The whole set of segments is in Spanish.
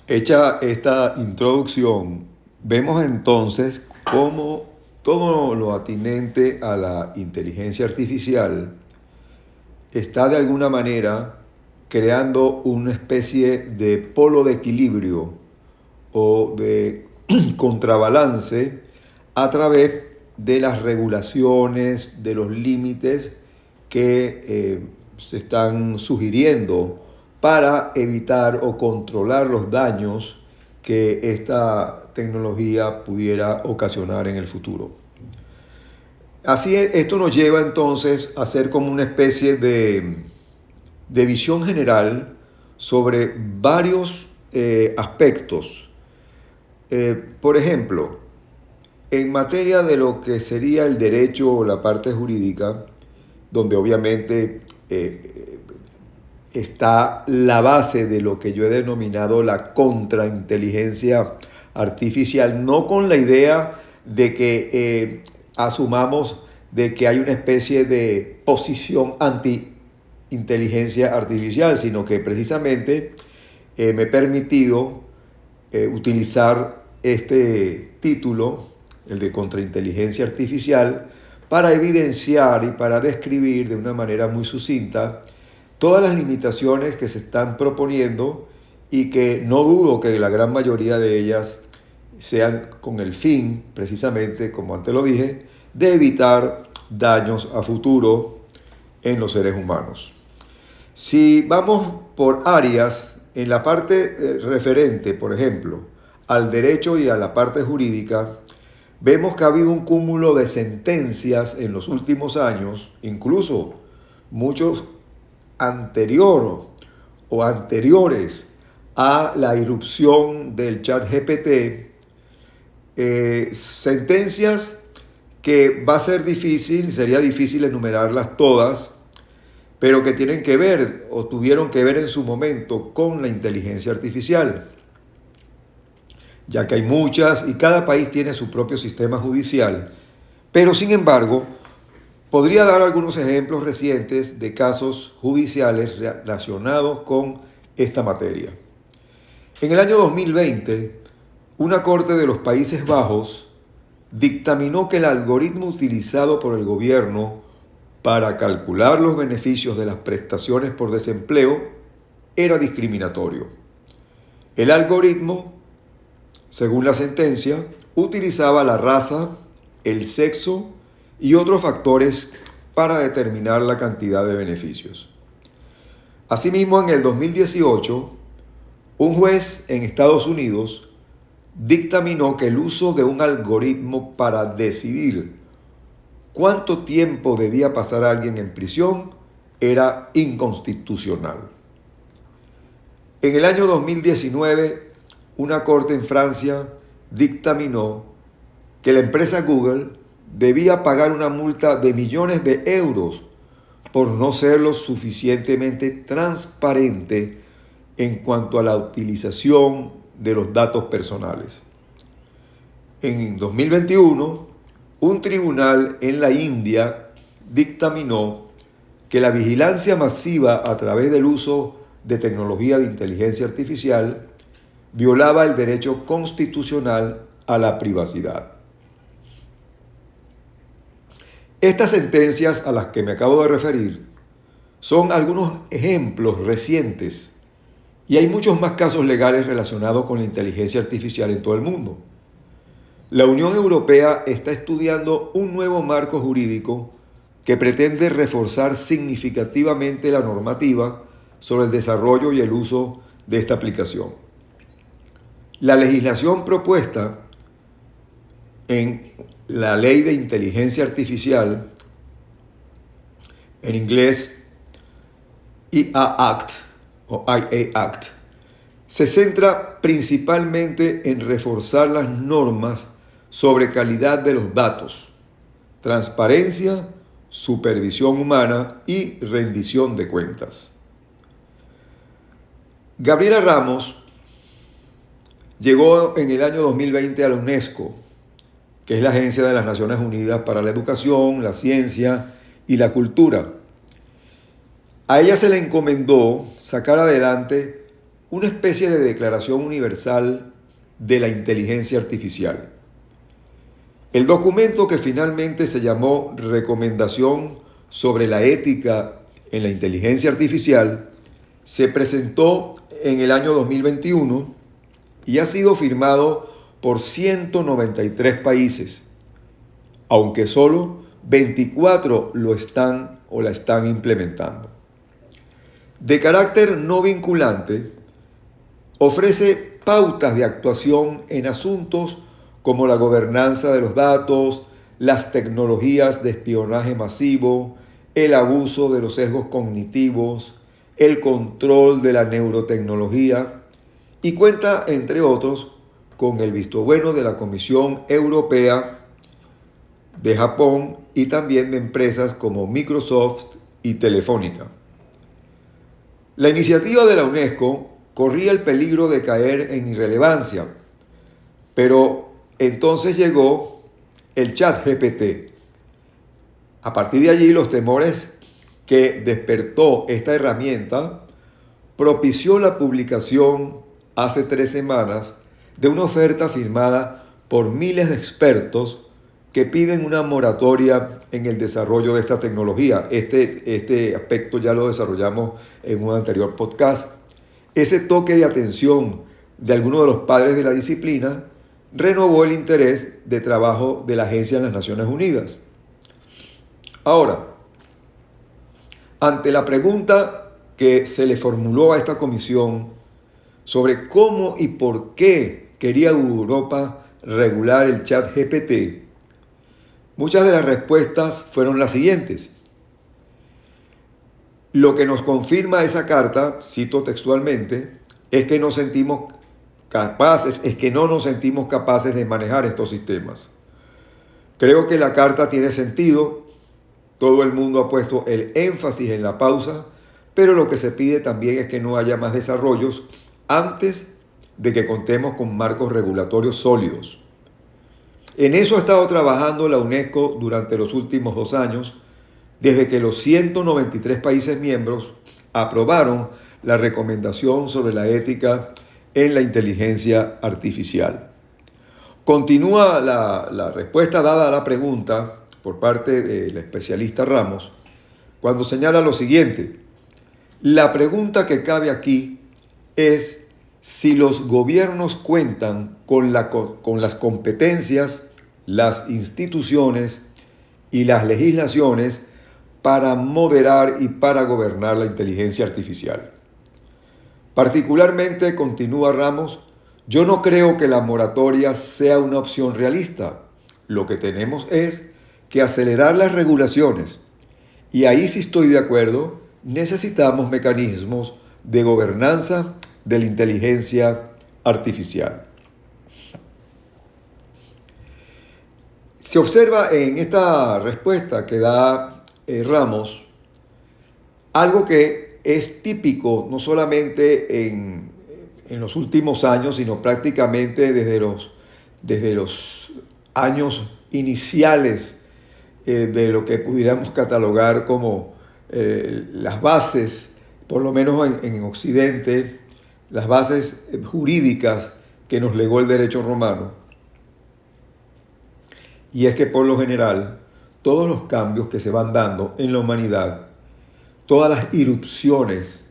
Hecha esta introducción, vemos entonces cómo todo lo atinente a la inteligencia artificial está de alguna manera creando una especie de polo de equilibrio o de contrabalance a través de las regulaciones, de los límites que se están sugiriendo para evitar o controlar los daños que esta tecnología pudiera ocasionar en el futuro. Así esto nos lleva entonces a hacer como una especie de visión general sobre varios aspectos. Por ejemplo, en materia de lo que sería el derecho o la parte jurídica, donde obviamente está la base de lo que yo he denominado la contrainteligencia artificial, no con la idea de que asumamos de que hay una especie de posición anti-inteligencia artificial, sino que precisamente me he permitido utilizar este título, el de contrainteligencia artificial, para evidenciar y para describir de una manera muy sucinta todas las limitaciones que se están proponiendo y que no dudo que la gran mayoría de ellas sean con el fin, precisamente, como antes lo dije, de evitar daños a futuro en los seres humanos. Si vamos por áreas, en la parte referente, por ejemplo, al derecho y a la parte jurídica, vemos que ha habido un cúmulo de sentencias en los últimos años, incluso muchos anteriores a la irrupción del ChatGPT, sentencias que va a ser difícil, sería difícil enumerarlas todas, pero que tienen que ver o tuvieron que ver en su momento con la inteligencia artificial, ya que hay muchas y cada país tiene su propio sistema judicial, pero sin embargo, podría dar algunos ejemplos recientes de casos judiciales relacionados con esta materia. En el año 2020, una corte de los Países Bajos dictaminó que el algoritmo utilizado por el gobierno para calcular los beneficios de las prestaciones por desempleo era discriminatorio. El algoritmo, según la sentencia, utilizaba la raza, el sexo y otros factores para determinar la cantidad de beneficios. Asimismo, en el 2018, un juez en Estados Unidos dictaminó que el uso de un algoritmo para decidir cuánto tiempo debía pasar alguien en prisión era inconstitucional. En el año 2019, una corte en Francia dictaminó que la empresa Google debía pagar una multa de millones de euros por no ser lo suficientemente transparente en cuanto a la utilización de los datos personales. En 2021, un tribunal en la India dictaminó que la vigilancia masiva a través del uso de tecnología de inteligencia artificial violaba el derecho constitucional a la privacidad. Estas sentencias a las que me acabo de referir son algunos ejemplos recientes y hay muchos más casos legales relacionados con la inteligencia artificial en todo el mundo. La Unión Europea está estudiando un nuevo marco jurídico que pretende reforzar significativamente la normativa sobre el desarrollo y el uso de esta aplicación. La legislación propuesta en la Ley de Inteligencia Artificial, en inglés IA Act o IA Act, se centra principalmente en reforzar las normas sobre calidad de los datos, transparencia, supervisión humana y rendición de cuentas. Gabriela Ramos llegó en el año 2020 a la UNESCO, que es la Agencia de las Naciones Unidas para la Educación, la Ciencia y la Cultura. A ella se le encomendó sacar adelante una especie de declaración universal de la inteligencia artificial. El documento, que finalmente se llamó Recomendación sobre la ética en la inteligencia artificial, se presentó en el año 2021 y ha sido firmado por 193 países, aunque solo 24 lo están o la están implementando. De carácter no vinculante, ofrece pautas de actuación en asuntos como la gobernanza de los datos, las tecnologías de espionaje masivo, el abuso de los sesgos cognitivos, el control de la neurotecnología, y cuenta, entre otros, con el visto bueno de la Comisión Europea, de Japón y también de empresas como Microsoft y Telefónica. La iniciativa de la UNESCO corría el peligro de caer en irrelevancia, pero entonces llegó el ChatGPT. A partir de allí, los temores que despertó esta herramienta propició la publicación hace 3 semanas de una oferta firmada por miles de expertos que piden una moratoria en el desarrollo de esta tecnología. Este aspecto ya lo desarrollamos en un anterior podcast. Ese toque de atención de algunos de los padres de la disciplina renovó el interés de trabajo de la agencia en las Naciones Unidas. Ahora, ante la pregunta que se le formuló a esta comisión sobre cómo y por qué quería Europa regular el ChatGPT, muchas de las respuestas fueron las siguientes. Lo que nos confirma esa carta, cito textualmente, es que no nos sentimos capaces de manejar estos sistemas. Creo que la carta tiene sentido. Todo el mundo ha puesto el énfasis en la pausa, pero lo que se pide también es que no haya más desarrollos antes de que contemos con marcos regulatorios sólidos. En eso ha estado trabajando la UNESCO durante los últimos 2 años, desde que los 193 países miembros aprobaron la recomendación sobre la ética en la inteligencia artificial. Continúa la respuesta dada a la pregunta por parte del especialista Ramos, cuando señala lo siguiente: la pregunta que cabe aquí es si los gobiernos cuentan con las competencias, las instituciones y las legislaciones para moderar y para gobernar la inteligencia artificial. Particularmente, continúa Ramos, yo no creo que la moratoria sea una opción realista. Lo que tenemos es que acelerar las regulaciones. Y ahí sí estoy de acuerdo, necesitamos mecanismos de gobernanza de la inteligencia artificial. Se observa en esta respuesta que da Ramos algo que es típico no solamente en los últimos años, sino prácticamente desde los años iniciales de lo que pudiéramos catalogar como las bases, por lo menos en Occidente, las bases jurídicas que nos legó el derecho romano. Y es que por lo general, todos los cambios que se van dando en la humanidad, todas las irrupciones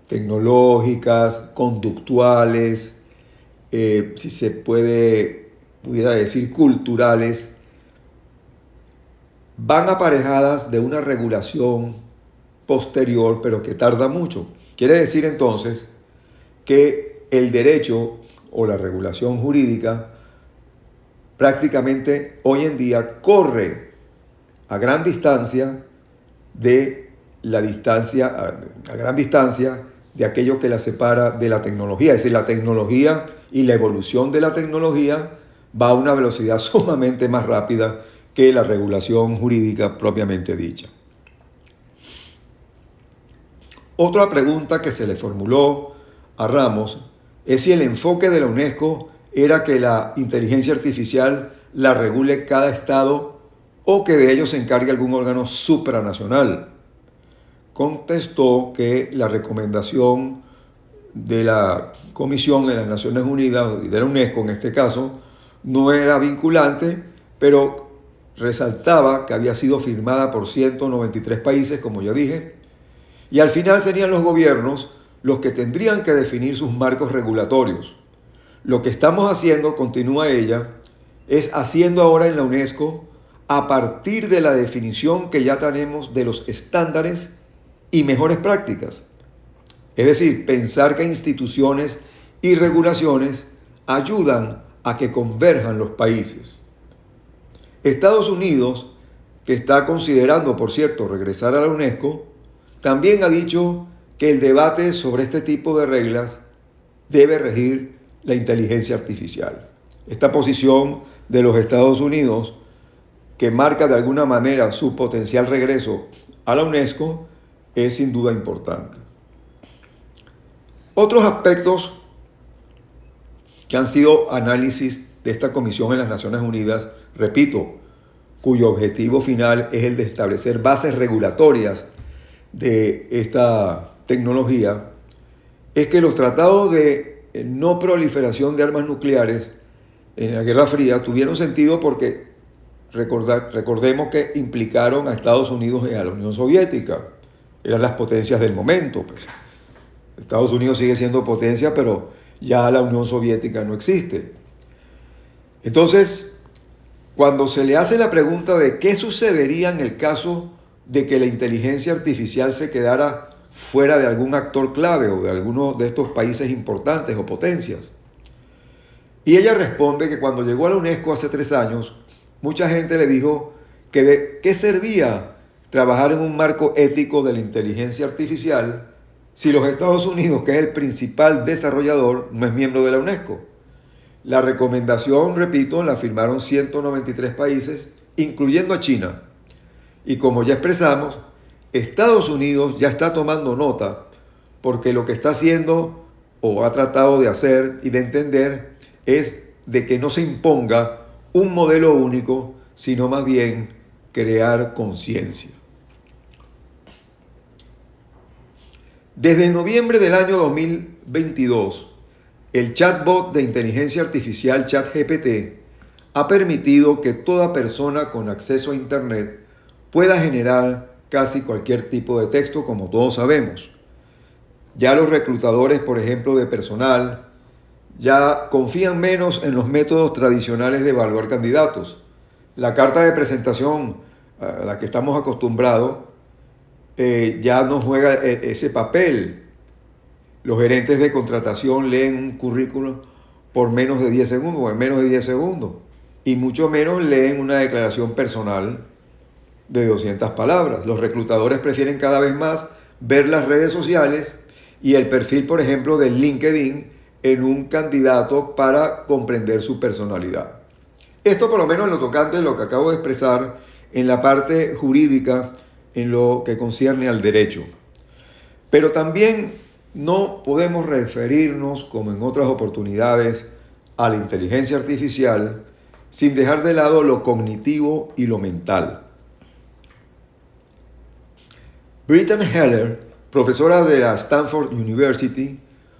tecnológicas, conductuales, si se pudiera decir culturales, van aparejadas de una regulación posterior, pero que tarda mucho. Quiere decir entonces que el derecho o la regulación jurídica prácticamente hoy en día corre a gran distancia de aquello que la separa de la tecnología. Es decir, la tecnología y la evolución de la tecnología va a una velocidad sumamente más rápida que la regulación jurídica propiamente dicha. Otra pregunta que se le formuló a Ramos es si el enfoque de la UNESCO era que la inteligencia artificial la regule cada estado o que de ello se encargue algún órgano supranacional. Contestó que la recomendación de la Comisión de las Naciones Unidas y de la UNESCO en este caso no era vinculante, pero resaltaba que había sido firmada por 193 países, como ya dije, y al final serían los gobiernos los que tendrían que definir sus marcos regulatorios. Lo que estamos haciendo, continúa ella, es haciendo ahora en la UNESCO a partir de la definición que ya tenemos de los estándares y mejores prácticas. Es decir, pensar que instituciones y regulaciones ayudan a que converjan los países. Estados Unidos, que está considerando, por cierto, regresar a la UNESCO, también ha dicho que el debate sobre este tipo de reglas debe regir la inteligencia artificial. Esta posición de los Estados Unidos, que marca de alguna manera su potencial regreso a la UNESCO, es sin duda importante. Otros aspectos que han sido análisis de esta comisión en las Naciones Unidas, repito, cuyo objetivo final es el de establecer bases regulatorias de esta tecnología, es que los tratados de no proliferación de armas nucleares en la Guerra Fría tuvieron sentido porque recordemos que implicaron a Estados Unidos y a la Unión Soviética. Eran las potencias del momento. Pues. Estados Unidos sigue siendo potencia, pero ya la Unión Soviética no existe. Entonces, cuando se le hace la pregunta de qué sucedería en el caso de que la inteligencia artificial se quedara fuera de algún actor clave o de alguno de estos países importantes o potencias, y ella responde que cuando llegó a la UNESCO hace 3 años, mucha gente le dijo que de qué servía trabajar en un marco ético de la inteligencia artificial si los Estados Unidos, que es el principal desarrollador, no es miembro de la UNESCO. La recomendación, repito, la firmaron 193 países, incluyendo a China. Y como ya expresamos, Estados Unidos ya está tomando nota porque lo que está haciendo o ha tratado de hacer y de entender es de que no se imponga un modelo único, sino más bien crear conciencia. Desde noviembre del año 2022, el chatbot de inteligencia artificial ChatGPT ha permitido que toda persona con acceso a Internet pueda generar casi cualquier tipo de texto, como todos sabemos. Ya los reclutadores, por ejemplo, de personal, ya confían menos en los métodos tradicionales de evaluar candidatos. La carta de presentación a la que estamos acostumbrados ya no juega ese papel. Los gerentes de contratación leen un currículum por menos de 10 segundos o en menos de 10 segundos y mucho menos leen una declaración personal de 200 palabras. Los reclutadores prefieren cada vez más ver las redes sociales y el perfil, por ejemplo, de LinkedIn en un candidato para comprender su personalidad. Esto por lo menos en lo tocante a lo que acabo de expresar en la parte jurídica, en lo que concierne al derecho. Pero también no podemos referirnos, como en otras oportunidades, a la inteligencia artificial sin dejar de lado lo cognitivo y lo mental. Britton Heller, profesora de la Stanford University,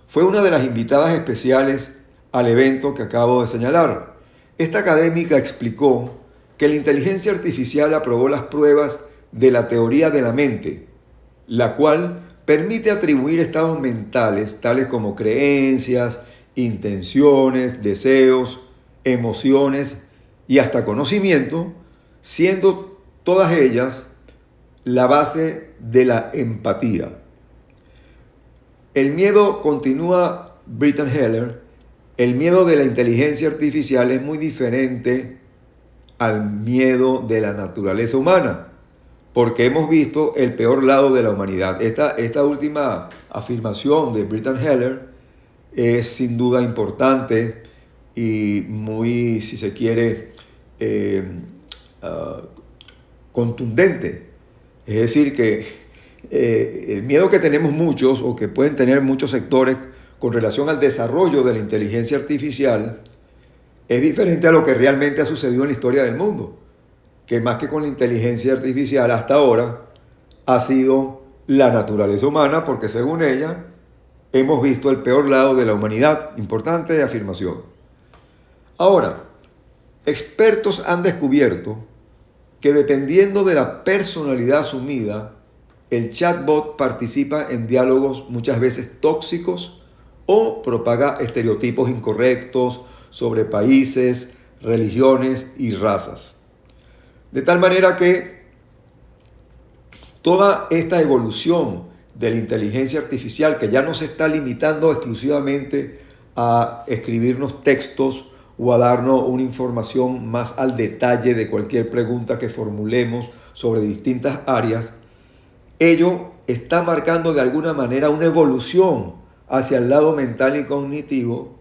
fue una de las invitadas especiales al evento que acabo de señalar. Esta académica explicó que la inteligencia artificial aprobó las pruebas de la teoría de la mente, la cual permite atribuir estados mentales tales como creencias, intenciones, deseos, emociones y hasta conocimiento, siendo todas ellas la base de la empatía. El miedo, continúa Britton Heller, el miedo de la inteligencia artificial es muy diferente al miedo de la naturaleza humana, porque hemos visto el peor lado de la humanidad. Esta última afirmación de Britton Heller es sin duda importante y muy, si se quiere, contundente. Es decir, que el miedo que tenemos muchos o que pueden tener muchos sectores con relación al desarrollo de la inteligencia artificial es diferente a lo que realmente ha sucedido en la historia del mundo, que más que con la inteligencia artificial hasta ahora ha sido la naturaleza humana, porque según ella, hemos visto el peor lado de la humanidad. Importante afirmación. Ahora, expertos han descubierto que dependiendo de la personalidad asumida, el chatbot participa en diálogos muchas veces tóxicos o propaga estereotipos incorrectos sobre países, religiones y razas. De tal manera que toda esta evolución de la inteligencia artificial, que ya no se está limitando exclusivamente a escribirnos textos o a darnos una información más al detalle de cualquier pregunta que formulemos sobre distintas áreas, ello está marcando de alguna manera una evolución hacia el lado mental y cognitivo,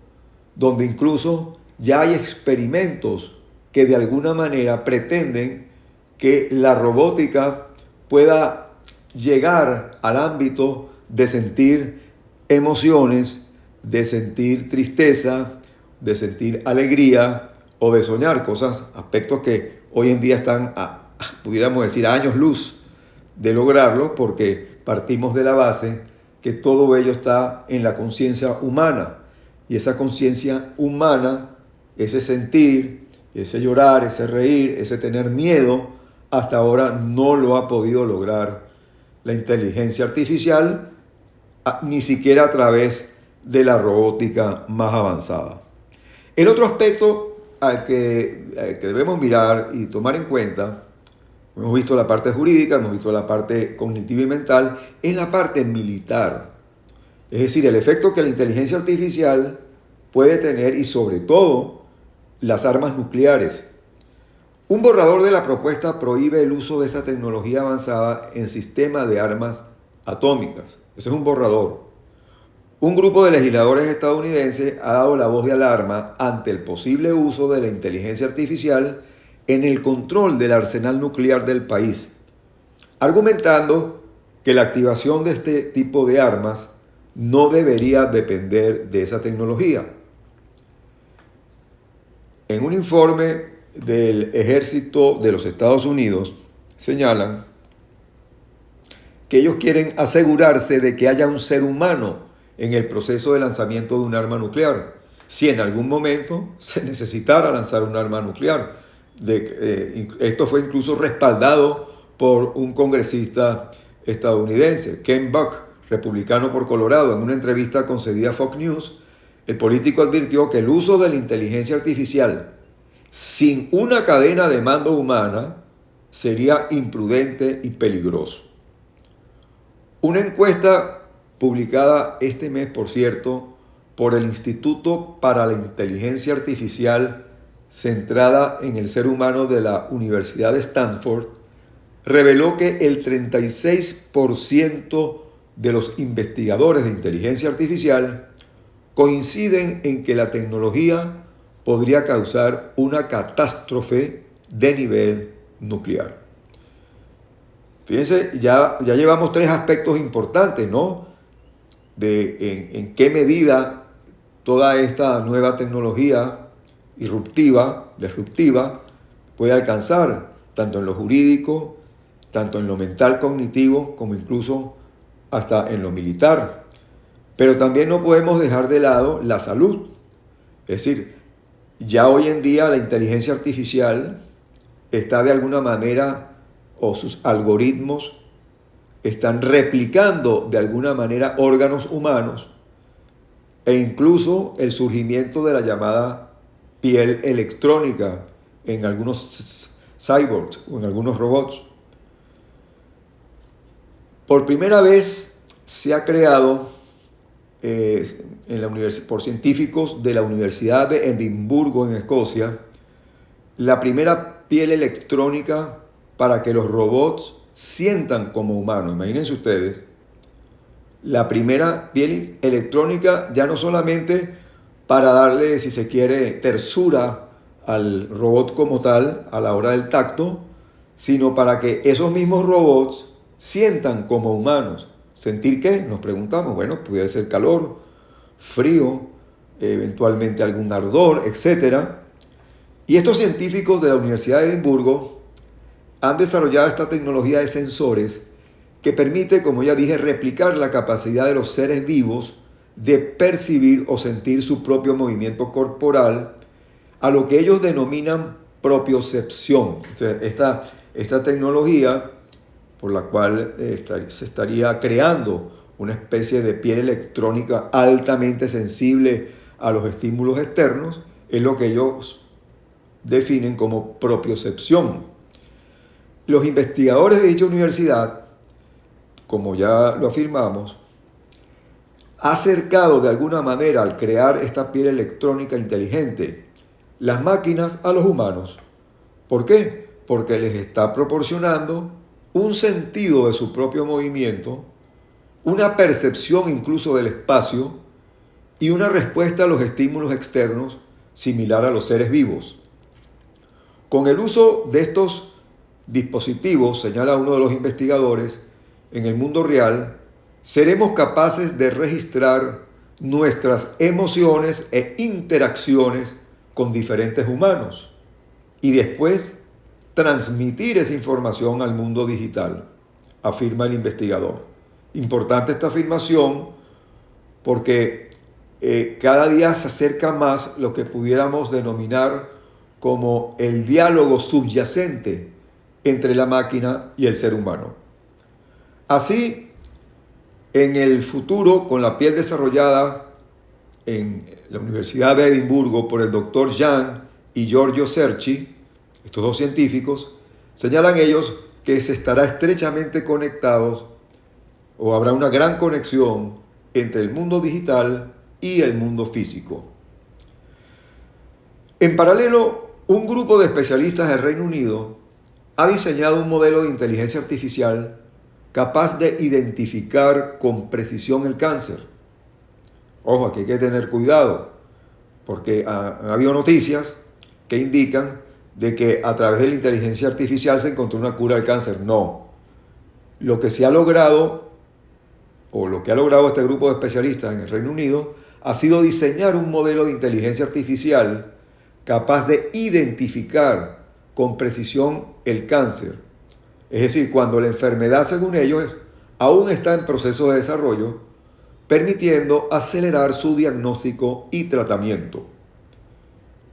donde incluso ya hay experimentos que de alguna manera pretenden que la robótica pueda llegar al ámbito de sentir emociones, de sentir tristeza, de sentir alegría o de soñar cosas, aspectos que hoy en día están, pudiéramos decir, a años luz de lograrlo, porque partimos de la base que todo ello está en la conciencia humana. Y esa conciencia humana, ese sentir, ese llorar, ese reír, ese tener miedo, hasta ahora no lo ha podido lograr la inteligencia artificial, ni siquiera a través de la robótica más avanzada. El otro aspecto al que debemos mirar y tomar en cuenta, hemos visto la parte jurídica, hemos visto la parte cognitiva y mental, es la parte militar. Es decir, el efecto que la inteligencia artificial puede tener y sobre todo las armas nucleares. Un borrador de la propuesta prohíbe el uso de esta tecnología avanzada en sistemas de armas atómicas. Ese es un borrador. Un grupo de legisladores estadounidenses ha dado la voz de alarma ante el posible uso de la inteligencia artificial en el control del arsenal nuclear del país, argumentando que la activación de este tipo de armas no debería depender de esa tecnología. En un informe del Ejército de los Estados Unidos señalan que ellos quieren asegurarse de que haya un ser humano en el proceso de lanzamiento de un arma nuclear, si en algún momento se necesitara lanzar un arma nuclear. Esto fue incluso respaldado por un congresista estadounidense, Ken Buck, republicano por Colorado. En una entrevista concedida a Fox News, el político advirtió que el uso de la inteligencia artificial sin una cadena de mando humana sería imprudente y peligroso. Una encuesta publicada este mes, por cierto, por el Instituto para la Inteligencia Artificial centrada en el ser humano de la Universidad de Stanford, reveló que el 36% de los investigadores de inteligencia artificial coinciden en que la tecnología podría causar una catástrofe de nivel nuclear. Fíjense, ya llevamos 3 aspectos importantes, ¿no? En qué medida toda esta nueva tecnología disruptiva, puede alcanzar, tanto en lo jurídico, tanto en lo mental cognitivo, como incluso hasta en lo militar. Pero también no podemos dejar de lado la salud. Es decir, ya hoy en día la inteligencia artificial está de alguna manera, o sus algoritmos están replicando de alguna manera órganos humanos, e incluso el surgimiento de la llamada piel electrónica en algunos cyborgs o en algunos robots. Por primera vez se ha creado por científicos de la Universidad de Edimburgo en Escocia la primera piel electrónica para que los robots sientan como humanos. Imagínense ustedes, la primera piel electrónica ya no solamente para darle, si se quiere, tersura al robot como tal a la hora del tacto, sino para que esos mismos robots sientan como humanos. ¿Sentir qué? Nos preguntamos. Bueno, puede ser calor, frío, eventualmente algún ardor, etc. Y estos científicos de la Universidad de Edimburgo han desarrollado esta tecnología de sensores que permite, como ya dije, replicar la capacidad de los seres vivos de percibir o sentir su propio movimiento corporal, a lo que ellos denominan propiocepción. O sea, esta tecnología por la cual se estaría creando una especie de piel electrónica altamente sensible a los estímulos externos, es lo que ellos definen como propiocepción. Los investigadores de dicha universidad, como ya lo afirmamos, ha acercado de alguna manera al crear esta piel electrónica inteligente las máquinas a los humanos. ¿Por qué? Porque les está proporcionando un sentido de su propio movimiento, una percepción incluso del espacio y una respuesta a los estímulos externos similar a los seres vivos. Con el uso de estos dispositivos, señala uno de los investigadores, en el mundo real, seremos capaces de registrar nuestras emociones e interacciones con diferentes humanos y después transmitir esa información al mundo digital, afirma el investigador. Importante esta afirmación porque cada día se acerca más lo que pudiéramos denominar como el diálogo subyacente entre la máquina y el ser humano. Así, en el futuro, con la piel desarrollada en la Universidad de Edimburgo por el doctor Jean y Giorgio Cerci, estos dos científicos, señalan ellos que se estará estrechamente conectados o habrá una gran conexión entre el mundo digital y el mundo físico. En paralelo, un grupo de especialistas del Reino Unido ha diseñado un modelo de inteligencia artificial capaz de identificar con precisión el cáncer. Ojo, aquí hay que tener cuidado, porque han habido noticias que indican de que a través de la inteligencia artificial se encontró una cura al cáncer. No. Lo que se ha logrado, o lo que ha logrado este grupo de especialistas en el Reino Unido, ha sido diseñar un modelo de inteligencia artificial capaz de identificar con precisión el cáncer. Es decir, cuando la enfermedad, según ellos, aún está en proceso de desarrollo, permitiendo acelerar su diagnóstico y tratamiento.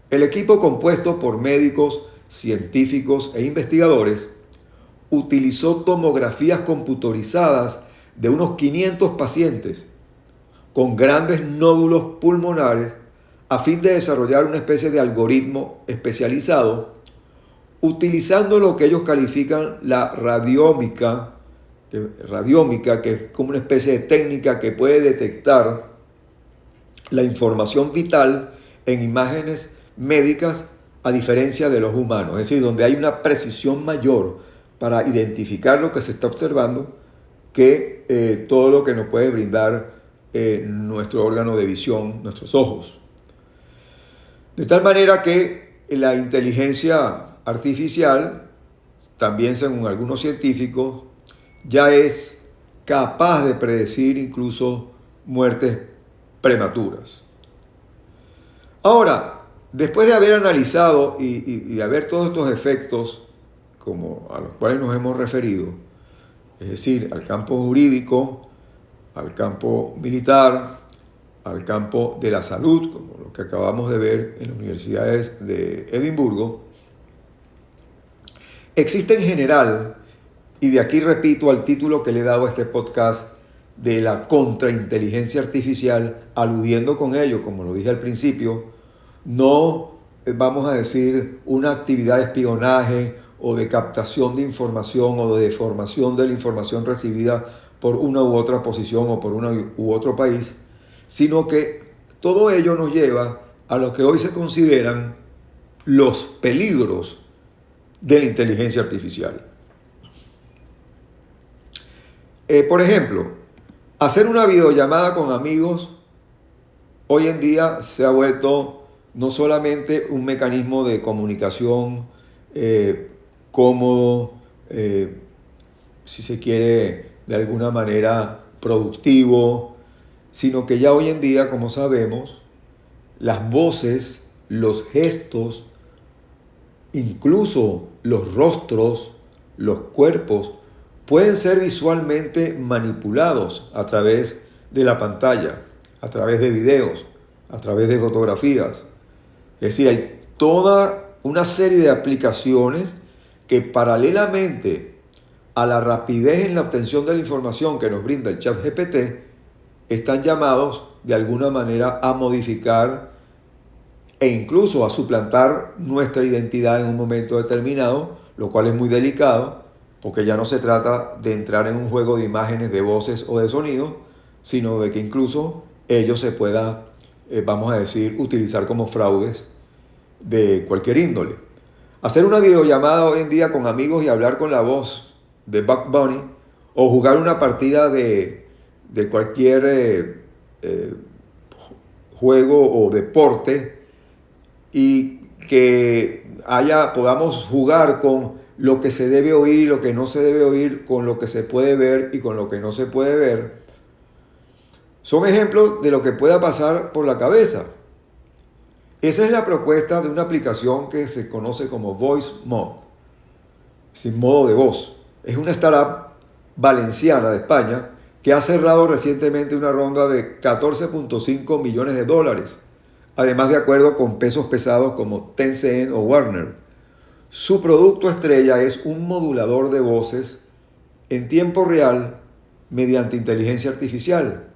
El equipo, compuesto por médicos, científicos e investigadores, utilizó tomografías computarizadas de unos 500 pacientes con grandes nódulos pulmonares a fin de desarrollar una especie de algoritmo especializado utilizando lo que ellos califican la radiómica, que es como una especie de técnica que puede detectar la información vital en imágenes médicas a diferencia de los humanos, es decir, donde hay una precisión mayor para identificar lo que se está observando que todo lo que nos puede brindar nuestro órgano de visión, nuestros ojos. De tal manera que la inteligencia artificial, también según algunos científicos, ya es capaz de predecir incluso muertes prematuras. Ahora, después de haber analizado y de haber todos estos efectos como a los cuales nos hemos referido, es decir, al campo jurídico, al campo militar, al campo de la salud, como lo que acabamos de ver en las universidades de Edimburgo, existe en general, y de aquí repito al título que le he dado a este podcast de la contrainteligencia artificial, aludiendo con ello, como lo dije al principio, no vamos a decir una actividad de espionaje o de captación de información o de deformación de la información recibida por una u otra posición o por uno u otro país, sino que todo ello nos lleva a lo que hoy se consideran los peligros de la inteligencia artificial. Por ejemplo, hacer una videollamada con amigos hoy en día se ha vuelto no solamente un mecanismo de comunicación cómodo, si se quiere de alguna manera productivo, sino que ya hoy en día, como sabemos, las voces, los gestos, incluso los rostros, los cuerpos, pueden ser visualmente manipulados a través de la pantalla. a través de videos, a través de fotografías. Es decir, hay toda una serie de aplicaciones que paralelamente a la rapidez en la obtención de la información que nos brinda el ChatGPT, están llamados de alguna manera a modificar e incluso a suplantar nuestra identidad en un momento determinado, lo cual es muy delicado, porque ya no se trata de entrar en un juego de imágenes, de voces o de sonido, sino de que incluso ellos se puedan, vamos a decir, utilizar como fraudes de cualquier índole. Hacer una videollamada hoy en día con amigos y hablar con la voz de Bugs Bunny, o jugar una partida de cualquier juego o deporte, y que podamos jugar con lo que se debe oír y lo que no se debe oír, con lo que se puede ver y con lo que no se puede ver, son ejemplos de lo que pueda pasar por la cabeza. Esa es la propuesta de una aplicación que se conoce como Voice Mod, sin modo de voz. Es una startup valenciana de España que ha cerrado recientemente una ronda de 14.5 millones de dólares, además de acuerdo con pesos pesados como Tencent o Warner. Su producto estrella es un modulador de voces en tiempo real mediante inteligencia artificial.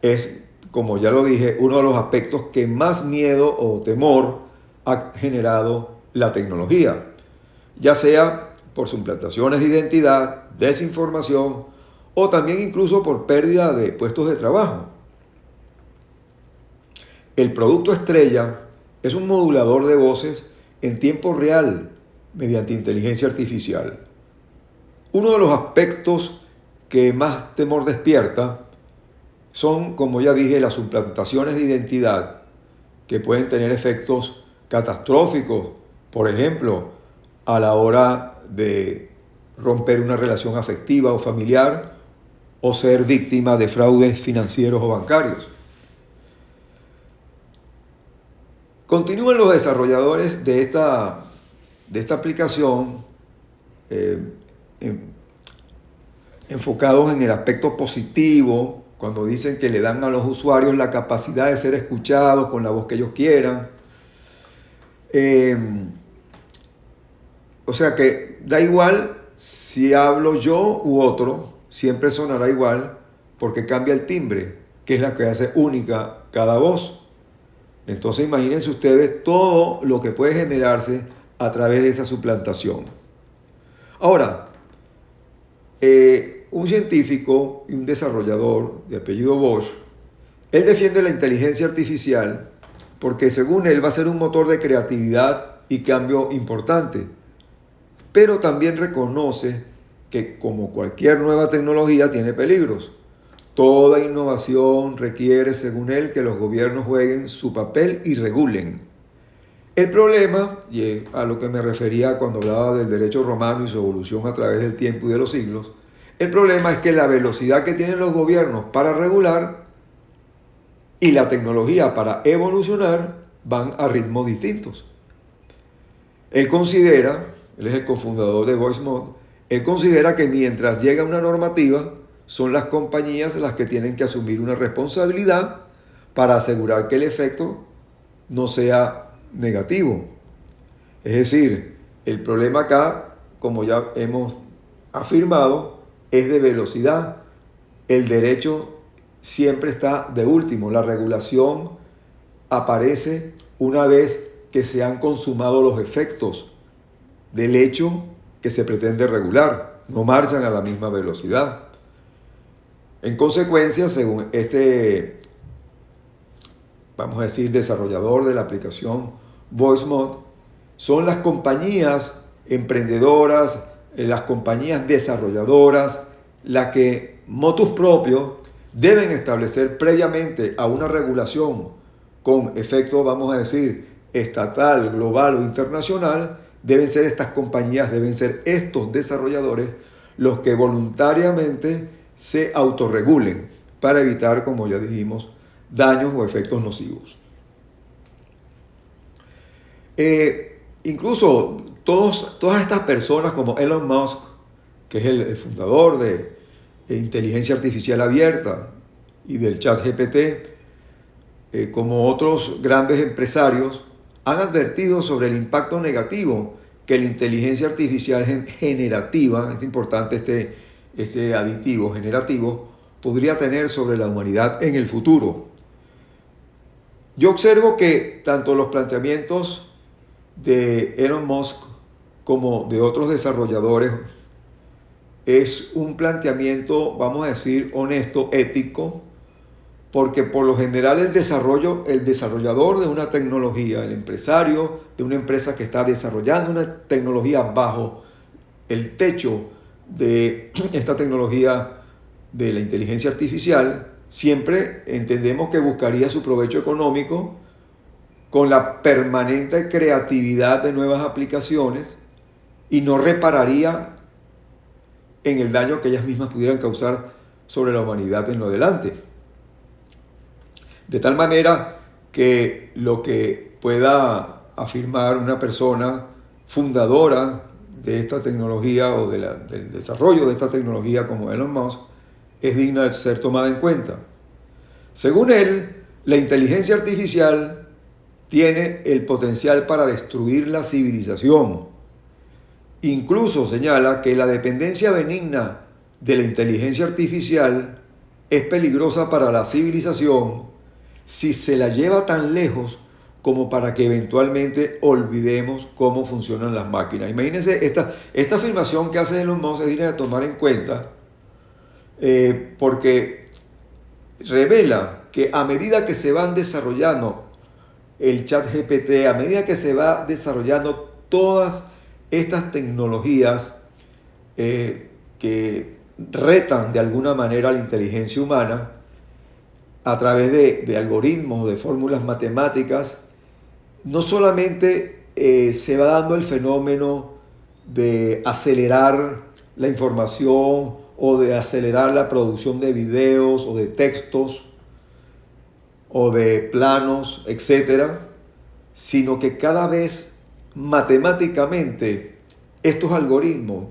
Es, como ya lo dije, uno de los aspectos que más miedo o temor ha generado la tecnología, ya sea por suplantaciones de identidad, desinformación o también incluso por pérdida de puestos de trabajo. El producto estrella es un modulador de voces en tiempo real mediante inteligencia artificial. Uno de los aspectos que más temor despierta son, como ya dije, las suplantaciones de identidad que pueden tener efectos catastróficos, por ejemplo, a la hora de romper una relación afectiva o familiar o ser víctima de fraudes financieros o bancarios. Continúan los desarrolladores de esta aplicación enfocados en el aspecto positivo, cuando dicen que le dan a los usuarios la capacidad de ser escuchados con la voz que ellos quieran. O sea que da igual si hablo yo u otro, siempre sonará igual porque cambia el timbre, que es la que hace única cada voz. Entonces imagínense ustedes todo lo que puede generarse a través de esa suplantación. Ahora, un científico y un desarrollador de apellido Bosch, él defiende la inteligencia artificial porque según él va a ser un motor de creatividad y cambio importante, pero también reconoce que como cualquier nueva tecnología tiene peligros. Toda innovación requiere, según él, que los gobiernos jueguen su papel y regulen. El problema, y es a lo que me refería cuando hablaba del derecho romano y su evolución a través del tiempo y de los siglos, el problema es que la velocidad que tienen los gobiernos para regular y la tecnología para evolucionar van a ritmos distintos. Él es el cofundador de VoiceMod, él considera que mientras llega una normativa, son las compañías las que tienen que asumir una responsabilidad para asegurar que el efecto no sea negativo. Es decir, el problema acá, como ya hemos afirmado, es de velocidad. El derecho siempre está de último. La regulación aparece una vez que se han consumado los efectos del hecho que se pretende regular. No marchan a la misma velocidad. En consecuencia, según vamos a decir, desarrollador de la aplicación VoiceMod, son las compañías emprendedoras, las compañías desarrolladoras, las que motus propio deben establecer previamente a una regulación con efecto, vamos a decir, estatal, global o internacional. Deben ser estas compañías, deben ser estos desarrolladores los que voluntariamente se autorregulen para evitar, como ya dijimos, daños o efectos nocivos. Incluso todas estas personas como Elon Musk, que es el fundador de inteligencia artificial abierta, y del chat GPT, como otros grandes empresarios, han advertido sobre el impacto negativo que la inteligencia artificial generativa, es importante este aditivo generativo, podría tener sobre la humanidad en el futuro. Yo observo que tanto los planteamientos de Elon Musk como de otros desarrolladores es un planteamiento, vamos a decir, honesto, ético, porque por lo general el desarrollador de una tecnología, el empresario de una empresa que está desarrollando una tecnología bajo el techo de esta tecnología de la inteligencia artificial, siempre entendemos que buscaría su provecho económico con la permanente creatividad de nuevas aplicaciones y no repararía en el daño que ellas mismas pudieran causar sobre la humanidad en lo adelante. De tal manera que lo que pueda afirmar una persona fundadora de esta tecnología o del desarrollo de esta tecnología como Elon Musk es digna de ser tomada en cuenta. Según él, la inteligencia artificial tiene el potencial para destruir la civilización. Incluso señala que la dependencia benigna de la inteligencia artificial es peligrosa para la civilización si se la lleva tan lejos como para que eventualmente olvidemos cómo funcionan las máquinas. Imagínense, esta afirmación que hace Elon Musk es digna de tomar en cuenta, porque revela que a medida que se van desarrollando el chat GPT, a medida que se va desarrollando todas estas tecnologías que retan de alguna manera a la inteligencia humana a través de algoritmos, de fórmulas matemáticas, no solamente se va dando el fenómeno de acelerar la información o de acelerar la producción de videos o de textos o de planos, etcétera, sino que cada vez matemáticamente estos algoritmos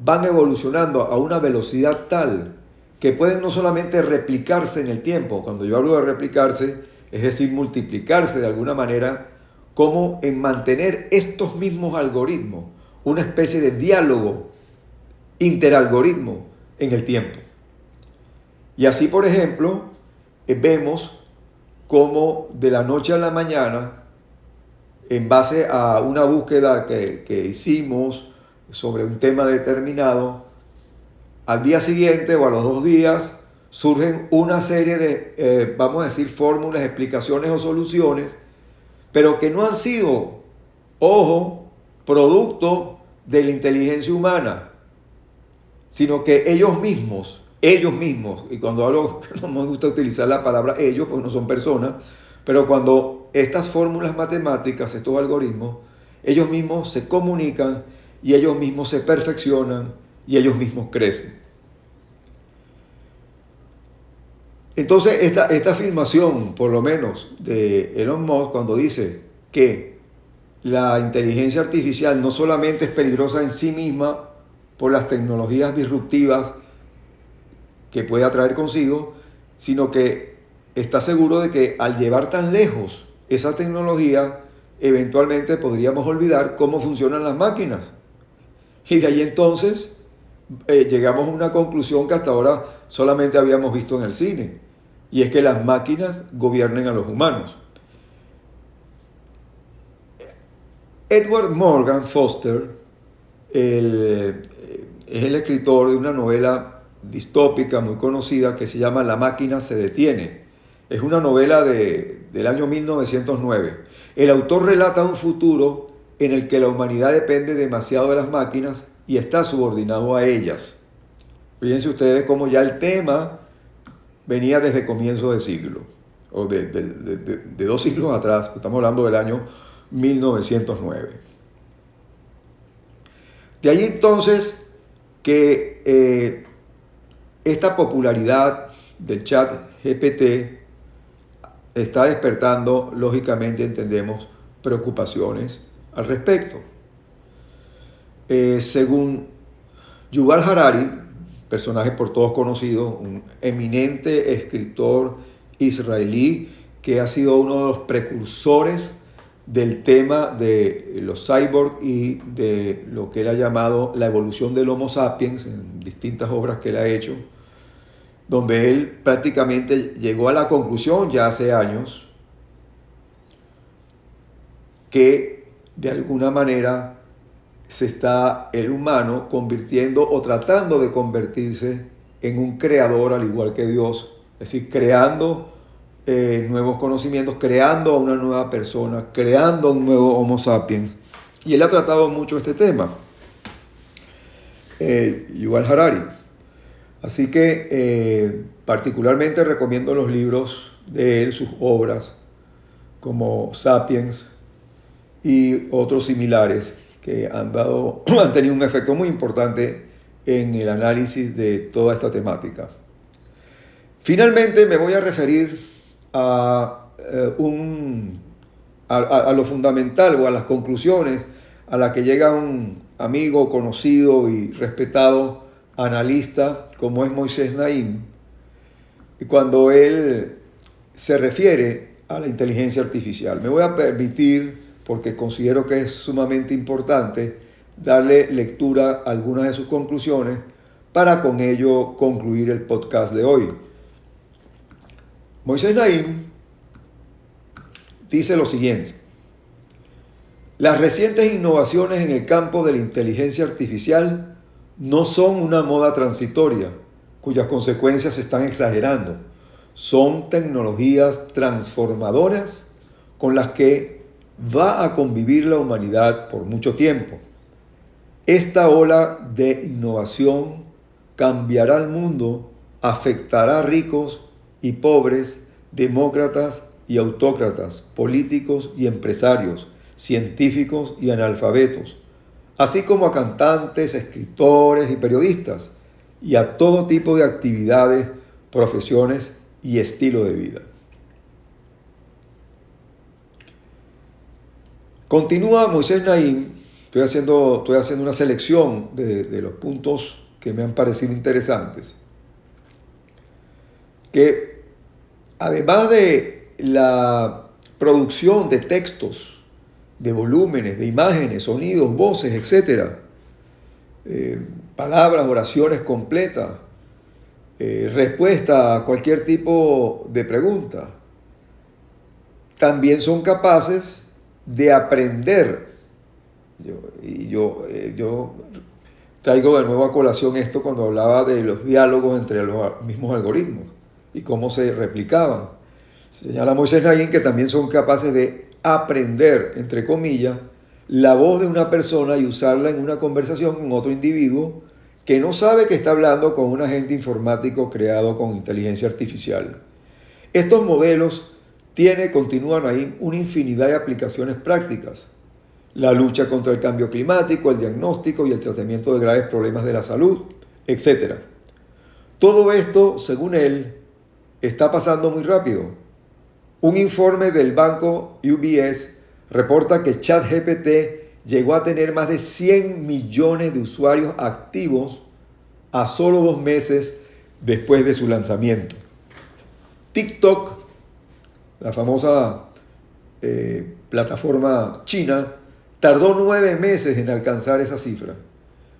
van evolucionando a una velocidad tal que pueden no solamente replicarse en el tiempo. Cuando yo hablo de replicarse, es decir, multiplicarse de alguna manera, como en mantener estos mismos algoritmos una especie de diálogo interalgoritmo en el tiempo. Y así, por ejemplo, vemos cómo de la noche a la mañana, en base a una búsqueda que hicimos sobre un tema determinado, al día siguiente o a los 2 días surgen una serie de, vamos a decir, fórmulas, explicaciones o soluciones, pero que no han sido, ojo, producto de la inteligencia humana, sino que ellos mismos, y cuando hablo, no me gusta utilizar la palabra ellos, porque no son personas, pero cuando estas fórmulas matemáticas, estos algoritmos, ellos mismos se comunican y ellos mismos se perfeccionan y ellos mismos crecen. Entonces, esta afirmación, por lo menos, de Elon Musk, cuando dice que la inteligencia artificial no solamente es peligrosa en sí misma por las tecnologías disruptivas que puede atraer consigo, sino que está seguro de que al llevar tan lejos esa tecnología, eventualmente podríamos olvidar cómo funcionan las máquinas. Y de ahí entonces llegamos a una conclusión que hasta ahora solamente habíamos visto en el cine, y es que las máquinas gobiernen a los humanos. Edward Morgan Foster es el escritor de una novela distópica muy conocida que se llama La máquina se detiene. Es una novela del año 1909. El autor relata un futuro en el que la humanidad depende demasiado de las máquinas y está subordinado a ellas. Fíjense ustedes cómo ya el tema venía desde comienzo de siglo, o de 2 siglos atrás, estamos hablando del año 1909. De ahí entonces que esta popularidad del chat GPT está despertando, lógicamente entendemos, preocupaciones al respecto. Según Yuval Harari, personaje por todos conocido, un eminente escritor israelí que ha sido uno de los precursores del tema de los cyborgs y de lo que él ha llamado la evolución del Homo sapiens, en distintas obras que él ha hecho, donde él prácticamente llegó a la conclusión ya hace años que de alguna manera se está el humano convirtiendo o tratando de convertirse en un creador al igual que Dios, es decir, creando nuevos conocimientos, creando a una nueva persona, creando un nuevo Homo sapiens. Y él ha tratado mucho este tema, Yuval Harari. Así que particularmente recomiendo los libros de él, sus obras, como Sapiens y otros similares que han tenido un efecto muy importante en el análisis de toda esta temática. Finalmente me voy a referir a lo fundamental o a las conclusiones a las que llega un amigo conocido y respetado analista como es Moisés Naim, y cuando él se refiere a la inteligencia artificial. Me voy a permitir, porque considero que es sumamente importante, darle lectura a algunas de sus conclusiones para con ello concluir el podcast de hoy. Moisés Naim dice lo siguiente: las recientes innovaciones en el campo de la inteligencia artificial no son una moda transitoria, cuyas consecuencias se están exagerando. Son tecnologías transformadoras con las que va a convivir la humanidad por mucho tiempo. Esta ola de innovación cambiará el mundo, afectará a ricos y pobres, demócratas y autócratas, políticos y empresarios, científicos y analfabetos, así como a cantantes, escritores y periodistas, y a todo tipo de actividades, profesiones y estilo de vida. Continúa Moisés Naim. Estoy haciendo una selección de los puntos que me han parecido interesantes, que además de la producción de textos, de volúmenes, de imágenes, sonidos, voces, etc., palabras, oraciones completas, respuesta a cualquier tipo de pregunta, también son capaces de aprender. Yo traigo de nuevo a colación esto cuando hablaba de los diálogos entre los mismos algoritmos y cómo se replicaban. Señala Moisés Naim que también son capaces de aprender, entre comillas, la voz de una persona y usarla en una conversación con otro individuo que no sabe que está hablando con un agente informático creado con inteligencia artificial. Estos modelos continúan ahí una infinidad de aplicaciones prácticas: la lucha contra el cambio climático, el diagnóstico y el tratamiento de graves problemas de la salud, etc. Todo esto, según él, está pasando muy rápido. Un informe del banco UBS reporta que ChatGPT llegó a tener más de 100 millones de usuarios activos a solo 2 meses después de su lanzamiento. TikTok, la famosa plataforma china, tardó 9 meses en alcanzar esa cifra,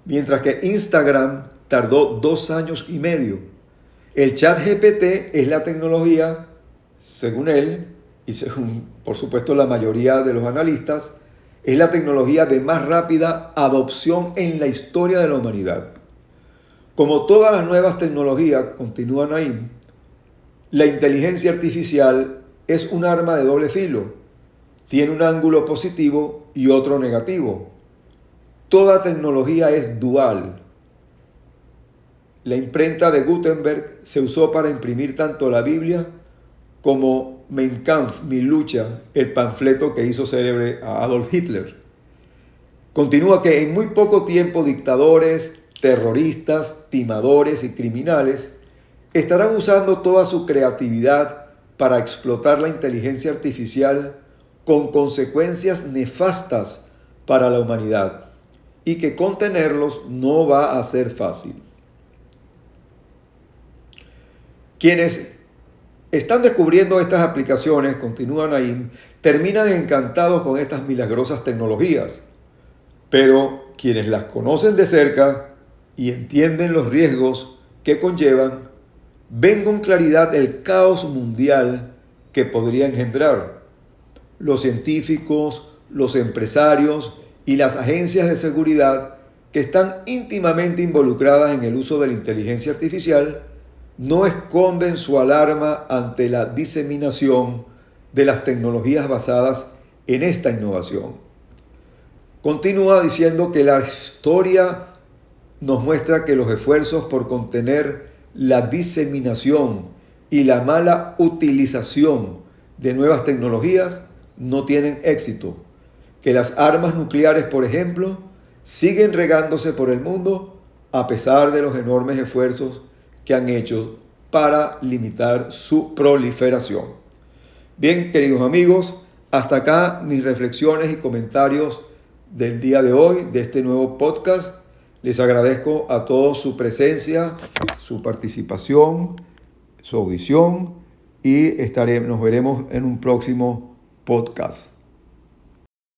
mientras que Instagram tardó 2 años y medio. El ChatGPT es la tecnología, según él, y según, por supuesto, la mayoría de los analistas, es la tecnología de más rápida adopción en la historia de la humanidad. Como todas las nuevas tecnologías, continúa Naim, la inteligencia artificial es un arma de doble filo. Tiene un ángulo positivo y otro negativo. Toda tecnología es dual. La imprenta de Gutenberg se usó para imprimir tanto la Biblia como Mein Kampf, Mi lucha, el panfleto que hizo célebre a Adolf Hitler. Continúa que en muy poco tiempo dictadores, terroristas, timadores y criminales estarán usando toda su creatividad para explotar la inteligencia artificial con consecuencias nefastas para la humanidad, y que contenerlos no va a ser fácil. Quienes están descubriendo estas aplicaciones, continúa Naim, terminan encantados con estas milagrosas tecnologías, pero quienes las conocen de cerca y entienden los riesgos que conllevan, ven con claridad el caos mundial que podría engendrar. Los científicos, los empresarios y las agencias de seguridad que están íntimamente involucradas en el uso de la inteligencia artificial no esconden su alarma ante la diseminación de las tecnologías basadas en esta innovación. Continúa diciendo que la historia nos muestra que los esfuerzos por contener la diseminación y la mala utilización de nuevas tecnologías no tienen éxito, que las armas nucleares, por ejemplo, siguen regándose por el mundo a pesar de los enormes esfuerzos que han hecho para limitar su proliferación. Bien, queridos amigos, hasta acá mis reflexiones y comentarios del día de hoy, de este nuevo podcast. Les agradezco a todos su presencia, su participación, su audición y nos veremos en un próximo podcast.